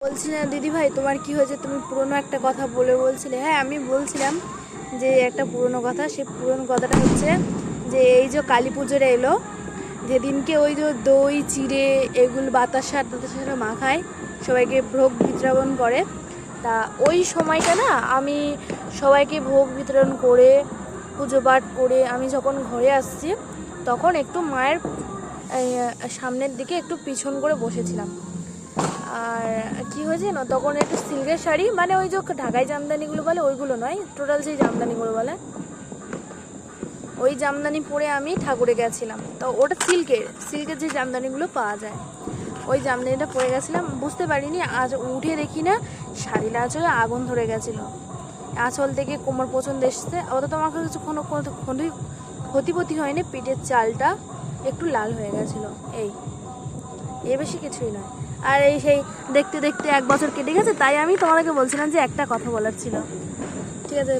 বলছিলাম দিদি ভাই তোমার কি হয়েছে, তুমি পুরনো একটা কথা বলছিলে। হ্যাঁ আমি বলছিলাম যে একটা পুরনো কথা, সেই পুরনো কথাটা হচ্ছে যে এই যে কালী পুজোটা এলো, যেদিনকে ওই যে দই চিড়ে এগুলো বাতাসা টাতাসা মাখায়, সবাইকে ভোগ বিতরণ করে। তা ওই সময়টা না আমি সবাইকে ভোগ বিতরণ করে পুজো পাঠ করে আমি যখন ঘরে আসছি, তখন একটু মায়ের সামনের দিকে একটু পিছন করে বসেছিলাম। আর কি হয়েছে না, তখন একটু সিল্কের শাড়ি, মানে ওই যে ঢাকাই জামদানিগুলো বলে ওইগুলো নয়, টোটাল যেই জামদানিগুলো বলে ওই জামদানি পরে আমি ঠাকুরে গেছিলাম। তো ওটা সিল্কের যে জামদানিগুলো পাওয়া যায়, ওই জামদানিটা পরে গেছিলাম। বুঝতে পারিনি, আজ উঠে দেখি না শাড়িটা আঁচলে আগুন ধরে গেছিলো। আঁচল থেকে কোমর পর্যন্ত এসছে। অত আমার কিছু কোনো ক্ষতিপতি হয়নি, পিঠের চালটা একটু লাল হয়ে গেছিলো, এ বেশি কিছুই নয়। আর এই সেই দেখতে দেখতে 1 বছর কেটে গেছে, তাই আমি তোমাদেরকে বলছিলাম যে একটা কথা বলার ছিল। ঠিক আছে।